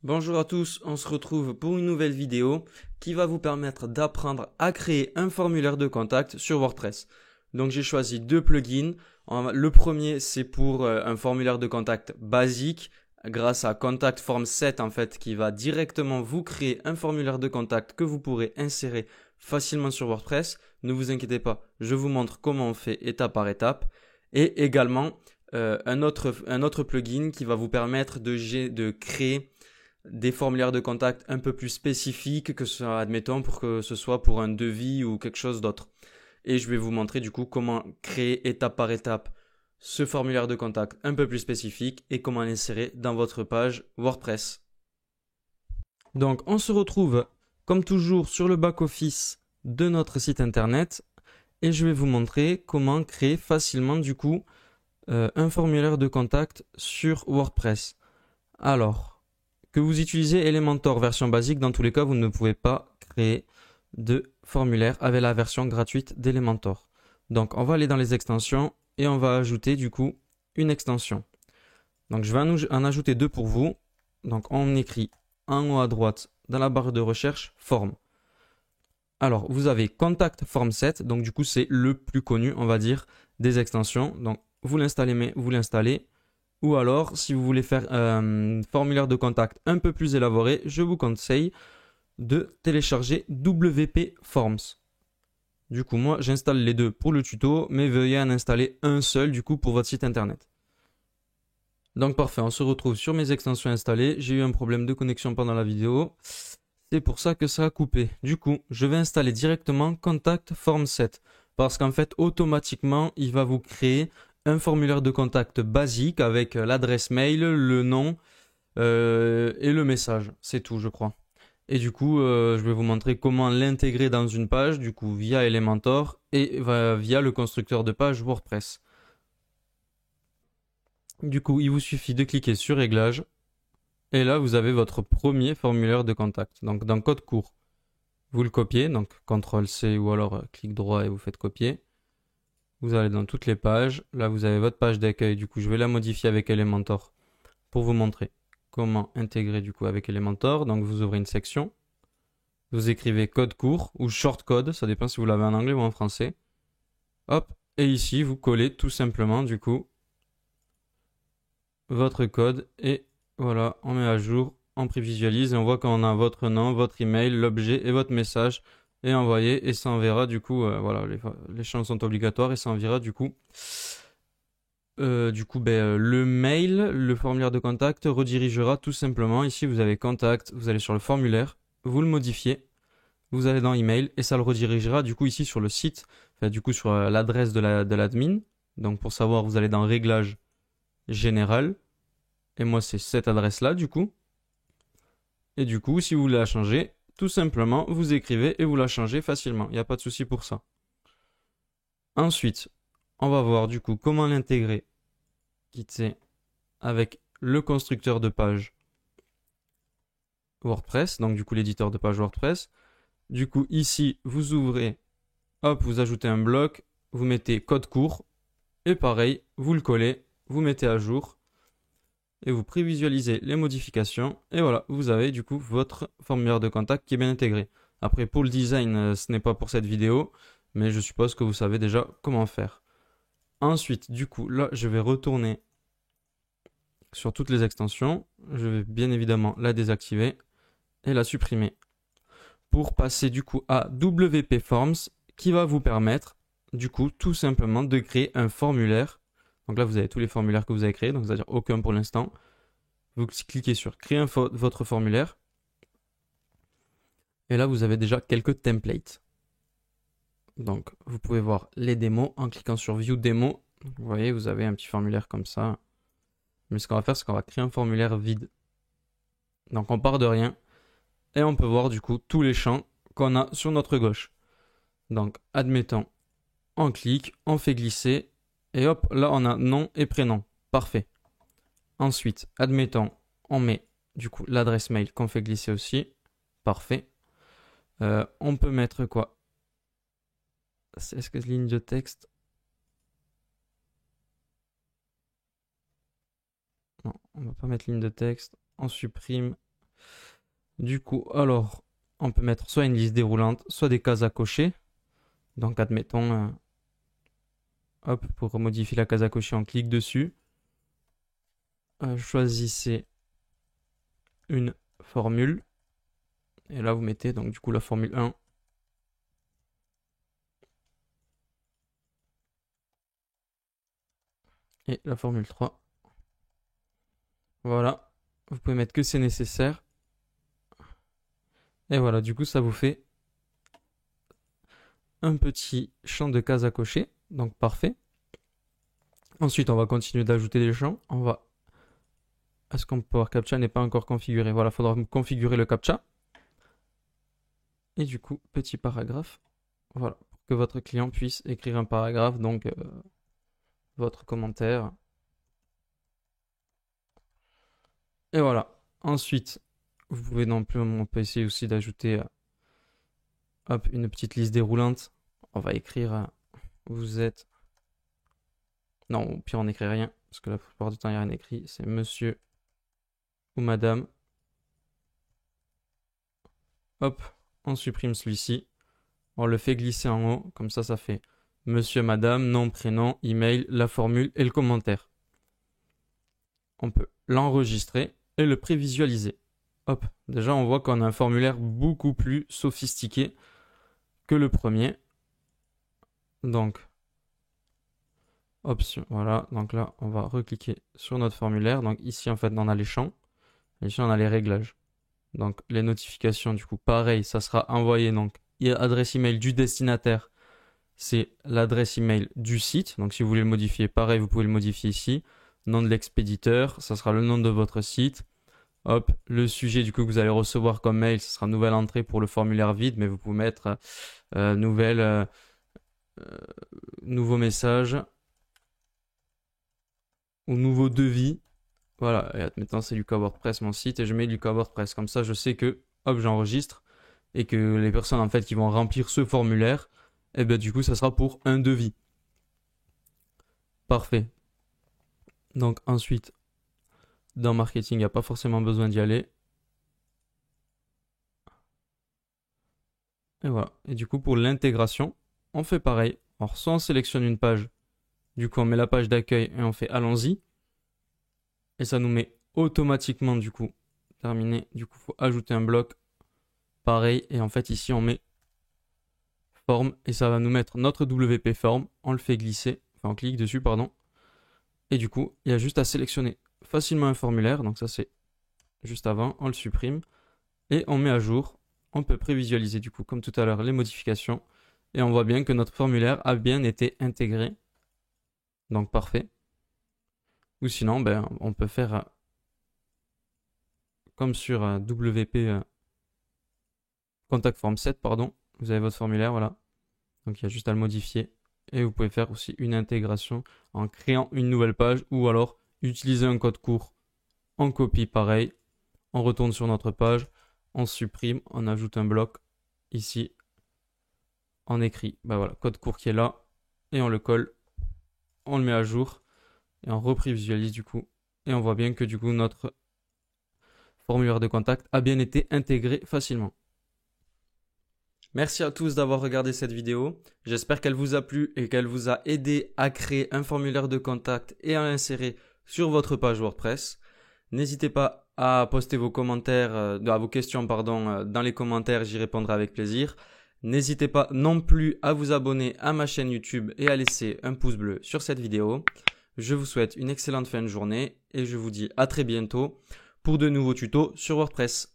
Bonjour à tous, on se retrouve pour une nouvelle vidéo qui va vous permettre d'apprendre à créer un formulaire de contact sur WordPress. Donc j'ai choisi deux plugins. Le premier c'est pour un formulaire de contact basique grâce à Contact Form 7 en fait qui va directement vous créer un formulaire de contact que vous pourrez insérer facilement sur WordPress. Ne vous inquiétez pas, je vous montre comment on fait étape par étape. Et également un autre plugin qui va vous permettre de créer des formulaires de contact un peu plus spécifiques que ça, admettons, pour que ce soit pour un devis ou quelque chose d'autre. Et je vais vous montrer du coup comment créer étape par étape ce formulaire de contact un peu plus spécifique et comment l'insérer dans votre page WordPress. Donc on se retrouve comme toujours sur le back-office de notre site internet et je vais vous montrer comment créer facilement du coup un formulaire de contact sur WordPress. Alors, que vous utilisez Elementor version basique, dans tous les cas, vous ne pouvez pas créer de formulaire avec la version gratuite d'Elementor. Donc, on va aller dans les extensions et on va ajouter du coup une extension. Donc, je vais en ajouter deux pour vous. Donc, on écrit en haut à droite dans la barre de recherche forme. Alors, vous avez Contact Form 7. Donc, du coup, c'est le plus connu, on va dire, des extensions. Donc, vous l'installez, mais vous l'installez. Ou alors, si vous voulez faire un formulaire de contact un peu plus élaboré, je vous conseille de télécharger WP Forms. Du coup, moi, j'installe les deux pour le tuto, mais veuillez en installer un seul, du coup, pour votre site internet. Donc, parfait, on se retrouve sur mes extensions installées. J'ai eu un problème de connexion pendant la vidéo. C'est pour ça que ça a coupé. Du coup, je vais installer directement Contact Form 7. Parce qu'en fait, automatiquement, il va vous créer un formulaire de contact basique avec l'adresse mail, le nom et le message. C'est tout, je crois. Et du coup, je vais vous montrer comment l'intégrer dans une page, du coup, via Elementor et via le constructeur de page WordPress. Du coup, il vous suffit de cliquer sur Réglages. Et là, vous avez votre premier formulaire de contact. Donc, dans Code court, vous le copiez, donc CTRL-C ou alors clic droit et vous faites copier. Vous allez dans toutes les pages. Là, vous avez votre page d'accueil. Du coup, je vais la modifier avec Elementor pour vous montrer comment intégrer du coup avec Elementor. Donc, vous ouvrez une section. Vous écrivez code court ou short code. Ça dépend si vous l'avez en anglais ou en français. Hop. Et ici, vous collez tout simplement du coup votre code. Et voilà, on met à jour, on prévisualise et on voit qu'on a votre nom, votre email, l'objet et votre message et envoyer et ça enverra du coup, voilà, les champs sont obligatoires et ça enverra du coup le mail, le formulaire de contact redirigera tout simplement. Ici, vous avez contact, vous allez sur le formulaire, vous le modifiez, vous allez dans email et ça le redirigera du coup ici sur le site, enfin, du coup sur l'adresse de l'admin. Donc pour savoir, vous allez dans réglage général et moi c'est cette adresse-là du coup. Et du coup, si vous voulez la changer, tout simplement, vous écrivez et vous la changez facilement. Il n'y a pas de souci pour ça. Ensuite, on va voir du coup comment l'intégrer avec le constructeur de page WordPress, donc du coup l'éditeur de page WordPress. Du coup, ici, vous ouvrez, hop, vous ajoutez un bloc, vous mettez code court, et pareil, vous le collez, vous mettez à jour, et vous prévisualisez les modifications, et voilà, vous avez du coup votre formulaire de contact qui est bien intégré. Après, pour le design, ce n'est pas pour cette vidéo, mais je suppose que vous savez déjà comment faire. Ensuite, du coup, là, je vais retourner sur toutes les extensions. Je vais bien évidemment la désactiver et la supprimer pour passer du coup à WP Forms qui va vous permettre du coup tout simplement de créer un formulaire. Donc là, vous avez tous les formulaires que vous avez créés, donc c'est-à-dire aucun pour l'instant. Vous cliquez sur créer votre formulaire et là, vous avez déjà quelques templates. Donc, vous pouvez voir les démos en cliquant sur View Démo. Vous voyez, vous avez un petit formulaire comme ça. Mais ce qu'on va faire, c'est qu'on va créer un formulaire vide. Donc, on part de rien et on peut voir du coup tous les champs qu'on a sur notre gauche. Donc, admettons, on clique, on fait glisser et hop, là, on a nom et prénom. Parfait. Ensuite, admettons, on met du coup l'adresse mail qu'on fait glisser aussi. Parfait. On peut mettre quoi? Est-ce que ligne de texte? Non, on va pas mettre ligne de texte. On supprime. Du coup, alors, on peut mettre soit une liste déroulante, soit des cases à cocher. Donc, admettons, hop, pour modifier la case à cocher, on clique dessus. Choisissez une formule. Et là, vous mettez donc du coup la formule 1. Et la formule 3. Voilà. Vous pouvez mettre que c'est nécessaire. Et voilà, du coup, ça vous fait un petit champ de cases à cocher. Donc, parfait. Ensuite, on va continuer d'ajouter des champs. On va... Est-ce que Power Captcha n'est pas encore configuré? Voilà, il faudra configurer le Captcha. Et du coup, petit paragraphe. Voilà, pour que votre client puisse écrire un paragraphe, donc votre commentaire. Et voilà. Ensuite, vous pouvez non plus, on peut essayer aussi d'ajouter hop, une petite liste déroulante. On va écrire vous êtes. Non, au pire, on n'écrit rien, parce que la plupart du temps, il n'y a rien écrit. C'est monsieur ou madame. Hop, on supprime celui-ci. On le fait glisser en haut, comme ça fait monsieur, madame, nom, prénom, email, la formule et le commentaire. On peut l'enregistrer et le prévisualiser. Hop, déjà on voit qu'on a un formulaire beaucoup plus sophistiqué que le premier. Donc, option, voilà, donc là on va recliquer sur notre formulaire. Donc ici en fait on a les champs, et ici on a les réglages. Donc les notifications du coup pareil, ça sera envoyé donc adresse email du destinataire, c'est l'adresse email du site. Donc si vous voulez le modifier, pareil, vous pouvez le modifier ici. Nom de l'expéditeur, ça sera le nom de votre site. Hop, le sujet du coup que vous allez recevoir comme mail, ce sera nouvelle entrée pour le formulaire vide, mais vous pouvez mettre nouveau message ou nouveau devis. Voilà, et admettons c'est Lucas WordPress mon site et je mets Lucas WordPress. Comme ça je sais que hop j'enregistre et que les personnes en fait qui vont remplir ce formulaire, et bien du coup ça sera pour un devis. Parfait. Donc ensuite, dans marketing, il n'y a pas forcément besoin d'y aller. Et voilà. Et du coup, pour l'intégration, on fait pareil. Alors, soit on sélectionne une page, du coup, on met la page d'accueil et on fait allons-y. Et ça nous met automatiquement, du coup, terminé. Du coup, il faut ajouter un bloc. Pareil. Et en fait, ici, on met forme et ça va nous mettre notre WP form. On le fait glisser. Enfin, on clique dessus, pardon. Et du coup, il y a juste à sélectionner facilement un formulaire. Donc, ça, c'est juste avant. On le supprime et on met à jour. On peut prévisualiser du coup, comme tout à l'heure, les modifications. Et on voit bien que notre formulaire a bien été intégré. Donc parfait. Ou sinon, ben, on peut faire comme sur WP Contact Form 7, pardon. Vous avez votre formulaire, voilà. Donc il y a juste à le modifier. Et vous pouvez faire aussi une intégration en créant une nouvelle page ou alors utiliser un code court en copie, pareil. On retourne sur notre page, on supprime, on ajoute un bloc ici. On écrit, ben voilà, code court qui est là, et on le colle, on le met à jour, et on reprévisualise du coup, et on voit bien que du coup notre formulaire de contact a bien été intégré facilement. Merci à tous d'avoir regardé cette vidéo, j'espère qu'elle vous a plu et qu'elle vous a aidé à créer un formulaire de contact et à l'insérer sur votre page WordPress. N'hésitez pas à poster vos commentaires, vos questions dans les commentaires, j'y répondrai avec plaisir. N'hésitez pas non plus à vous abonner à ma chaîne YouTube et à laisser un pouce bleu sur cette vidéo. Je vous souhaite une excellente fin de journée et je vous dis à très bientôt pour de nouveaux tutos sur WordPress.